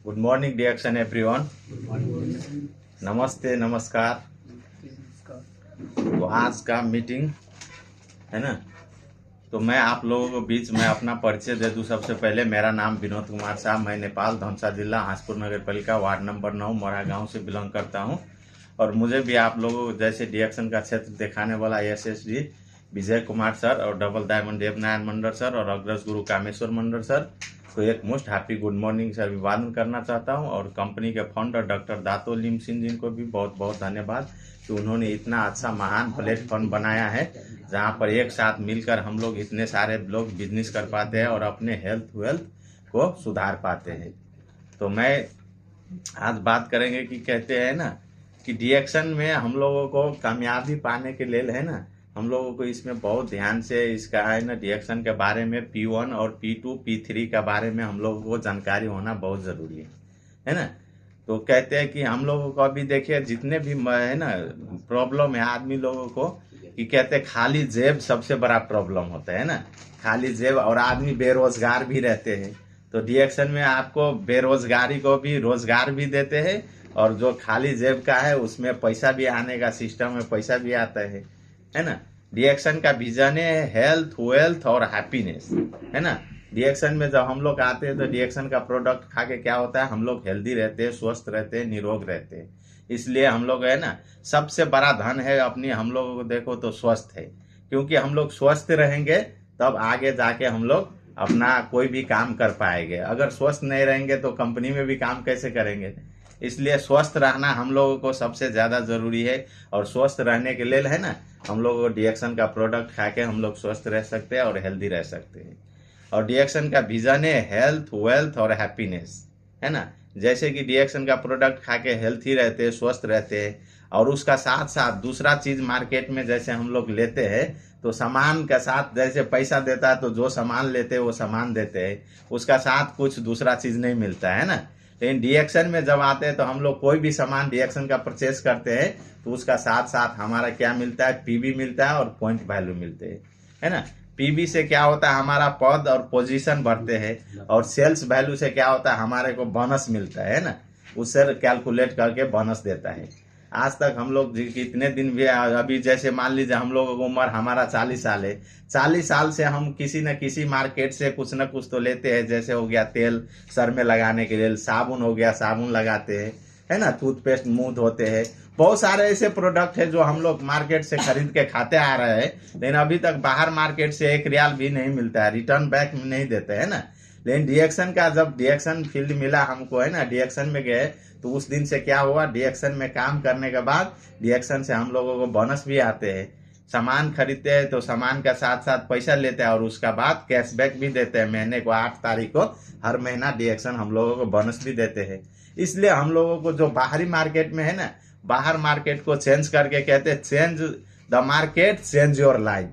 Good morning डिएक्शन everyone. नमस्ते, नमस्कार। तो आज का मीटिंग है ना, तो मैं आप लोगों को बीच में अपना परिचय दे दूं। सबसे पहले मेरा नाम विनोद कुमार साहब, मैं नेपाल धनसा जिला हासपुर नगर पालिका वार्ड नंबर 9 मोरा गांव से बिलोंग करता हूं। और मुझे भी आप लोगों को जैसे डिएक्शन का क्षेत्र दिखाने वाला एसएसडी विजय कुमार सर और डबल डायमंड देवनारायण मंडल सर और अग्रज गुरु कामेश्वर मंडल सर को एक मोस्ट हैप्पी गुड मॉर्निंग से अभिवादन करना चाहता हूं। और कंपनी के फाउंडर डॉक्टर दातो लिम सिंह जी को भी बहुत बहुत धन्यवाद कि उन्होंने इतना अच्छा महान प्लेटफॉर्म बनाया है जहां पर एक साथ मिलकर हम लोग इतने सारे लोग बिजनेस कर पाते हैं और अपने हेल्थ वेल्थ को सुधार पाते हैं। तो मैं आज बात करेंगे कि कहते हैं ना कि डिएक्शन में हम लोगों को कामयाबी पाने के लिए है ना, हम लोगों को इसमें बहुत ध्यान से इसका है ना डिएक्शन के बारे में P1 और P2 P3 के बारे में हम लोगों को जानकारी होना बहुत जरूरी है ना। तो कहते हैं कि हम लोगों को अभी देखिए जितने भी है ना प्रॉब्लम है आदमी लोगों को, कि कहते हैं खाली जेब सबसे बड़ा प्रॉब्लम होता है ना, खाली जेब। और आदमी बेरोजगार भी रहते हैं, तो डिएक्शन में आपको बेरोजगारी को भी रोजगार भी देते हैं और जो खाली जेब का है उसमें पैसा भी आने का सिस्टम में पैसा भी आता है ना। डिएक्शन का विजन है हेल्थ वेल्थ और हैप्पीनेस, है ना। डिएक्शन में जब हम लोग आते हैं तो डिएक्शन का प्रोडक्ट खा के क्या होता है, हम लोग हेल्दी रहते हैं, स्वस्थ रहते हैं, निरोग रहते हैं। इसलिए हम लोग है ना सबसे बड़ा धन है अपनी हम लोगों को देखो तो स्वस्थ है, क्योंकि हम लोग स्वस्थ रहेंगे तब आगे जाके हम लोग अपना कोई भी काम कर पाएंगे। अगर स्वस्थ नहीं रहेंगे तो कंपनी में भी काम कैसे करेंगे। इसलिए स्वस्थ रहना हम लोगों को सबसे ज्यादा जरूरी है। और स्वस्थ रहने के लिए है ना हम लोग को डिएक्शन का प्रोडक्ट खा के हम लोग स्वस्थ रह सकते हैं और हेल्दी रह सकते हैं। और डिएक्शन का विजन है हेल्थ वेल्थ और हैप्पीनेस, है ना। जैसे कि डिएक्शन का प्रोडक्ट खा के हेल्थी रहते हैं, स्वस्थ रहते हैं, और उसका साथ साथ दूसरा चीज मार्केट में जैसे हम लोग लेते हैं तो सामान का साथ जैसे पैसा देता है तो जो सामान लेते हैं वो सामान देते हैं, उसका साथ कुछ दूसरा चीज नहीं मिलता है ना। लेकिन डिएक्शन में जब आते हैं तो हम लोग कोई भी सामान डिएक्शन का परचेस करते हैं तो उसका साथ साथ हमारा क्या मिलता है, पीबी मिलता है और पॉइंट वैल्यू मिलते हैं, है ना। पीबी से क्या होता है, हमारा पद और पोजीशन बढ़ते हैं। और सेल्स वैल्यू से क्या होता है, हमारे को बोनस मिलता है ना, उससे कैलकुलेट करके बोनस देता है। आज तक हम लोग कितने दिन भी अभी जैसे मान लीजिए हम लोगों की उम्र हमारा 40 साल है, 40 साल से हम किसी न किसी मार्केट से कुछ न कुछ तो लेते हैं। जैसे हो गया तेल सर में लगाने के लिए, साबुन हो गया साबुन लगाते हैं, है ना, टूथपेस्ट मुंह धोते हैं। बहुत सारे ऐसे प्रोडक्ट है जो हम लोग मार्केट से खरीद के खाते आ रहे हैं, लेकिन अभी तक बाहर मार्केट से 1 रियाल भी नहीं मिलता है, रिटर्न बैक नहीं देते है ना। लेकिन डिएक्शन का जब डिएक्शन फील्ड मिला हमको है ना, डिएक्शन में गए तो उस दिन से क्या हुआ, डिएक्शन में काम करने के बाद डिएक्शन से हम लोगों को बोनस भी आते हैं। सामान खरीदते हैं तो सामान का साथ साथ पैसा लेते हैं और उसका बाद कैशबैक भी देते हैं। महीने को 8 तारीख को हर महीना डिएक्शन हम लोगों को बोनस भी देते हैं। इसलिए हम लोगों को जो बाहरी मार्केट में है ना, बाहर मार्केट को चेंज करके कहते हैं change the market change your life.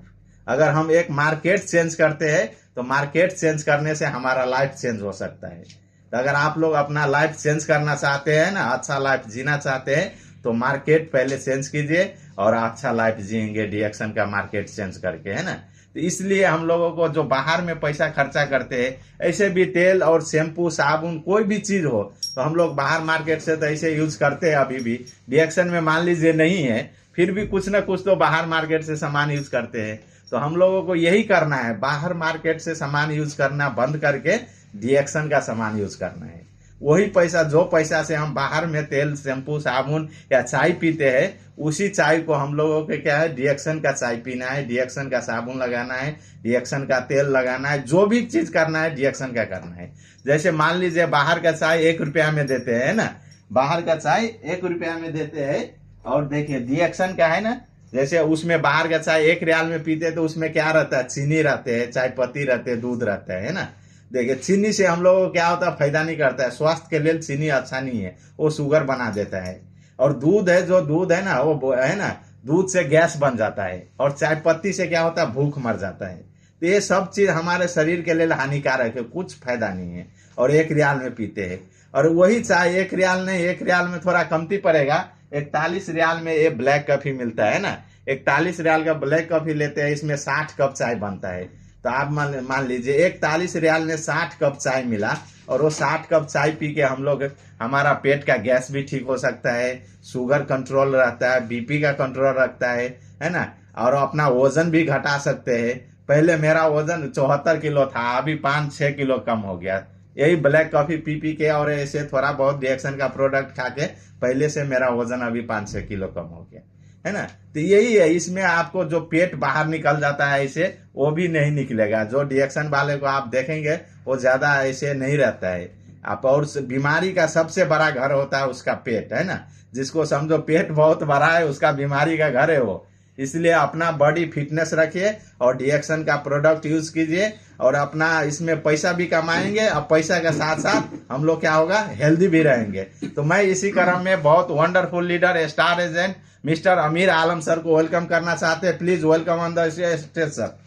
अगर हम एक मार्केट चेंज करते हैं तो मार्केट चेंज करने से हमारा लाइफ चेंज हो सकता है। तो अगर आप लोग अपना लाइफ चेंज करना चाहते हैं ना, अच्छा लाइफ जीना चाहते हैं, तो मार्केट पहले चेंज कीजिए और अच्छा लाइफ जिएंगे डिएक्शन का मार्केट चेंज करके, है ना। तो इसलिए हम लोगों को जो बाहर में पैसा खर्चा करते हैं, ऐसे भी तेल और शैम्पू साबुन कोई भी चीज हो तो हम लोग बाहर मार्केट से तो ऐसे यूज करते हैं। अभी भी डिएक्शन में मान लीजिए नहीं है, फिर भी कुछ ना कुछ तो बाहर मार्केट से सामान यूज करते हैं। तो हम लोगों को यही करना है, बाहर मार्केट से सामान यूज करना बंद करके डिएक्शन का सामान यूज करना है। वही पैसा जो पैसा से हम बाहर में तेल शैम्पू साबुन या चाय पीते हैं, उसी चाय को हम लोगों के क्या है, डिएक्शन का चाय पीना है, डिएक्शन का साबुन लगाना है, डिएक्शन का तेल लगाना है, जो भी चीज करना है डिएक्शन का करना है। जैसे मान लीजिए बाहर का चाय 1 रुपया में देते हैं ना, बाहर का चाय 1 रुपया में देते हैं। और देखिए डिएक्शन का है ना, जैसे उसमें बाहर का चाय 1 रियाल में पीते तो उसमें क्या रहता है, चीनी रहते हैं, चाय पत्ती रहते हैं, दूध रहता है ना। देखिए चीनी से हम लोगों को क्या होता है, फायदा नहीं करता है, स्वास्थ्य के लिए चीनी अच्छा नहीं है, वो शुगर बना देता है। और दूध है, जो दूध है ना वो है ना, दूध से गैस बन जाता है। और चाय पत्ती से क्या होता है, भूख मर जाता है। तो ये सब चीज हमारे शरीर के लिए हानिकारक है, कुछ फायदा नहीं है। और 1 रियाल में पीते हैं, और वही चाय 1 रियाल नहीं, 1 रियाल में थोड़ा कमती पड़ेगा, 41 रियाल में ये ब्लैक कॉफी मिलता है ना। 41 रियाल का ब्लैक कॉफी लेते हैं, इसमें 60 कप चाय बनता है। तो आप मान लीजिए 41 रियाल में 60 कप चाय मिला, और वो 60 कप चाय पी के हम लोग, हमारा पेट का गैस भी ठीक हो सकता है, शुगर कंट्रोल रहता है, बीपी का कंट्रोल रखता है ना, और अपना वजन भी घटा सकते हैं। पहले मेरा वजन 74 किलो था, अभी 5-6 किलो कम हो गया, यही ब्लैक कॉफी पी पी के और ऐसे थोड़ा बहुत रिएक्शन का प्रोडक्ट खा के पहले से मेरा वजन अभी 5-6 किलो कम हो गया, है ना। तो यही है, इसमें आपको जो पेट बाहर निकल जाता है ऐसे, वो भी नहीं निकलेगा। जो रिएक्शन वाले को आप देखेंगे वो ज्यादा ऐसे नहीं रहता है आप, और बीमारी का सबसे बड़ा घर होता है उसका पेट, है ना। जिसको समझो पेट बहुत बड़ा है उसका बीमारी का घर है वो। इसलिए अपना बॉडी फिटनेस रखिए और रिएक्शन का प्रोडक्ट यूज कीजिए, और अपना इसमें पैसा भी कमाएंगे, और पैसा के साथ साथ हम लोग क्या होगा, हेल्दी भी रहेंगे। तो मैं इसी क्रम में बहुत wonderful leader, star agent mister अमीर आलम सर को वेलकम करना चाहते हैं। Please welcome on the stage sir.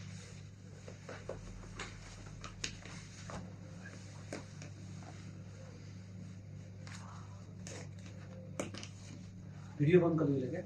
Video बंद कर दीजिए क्या?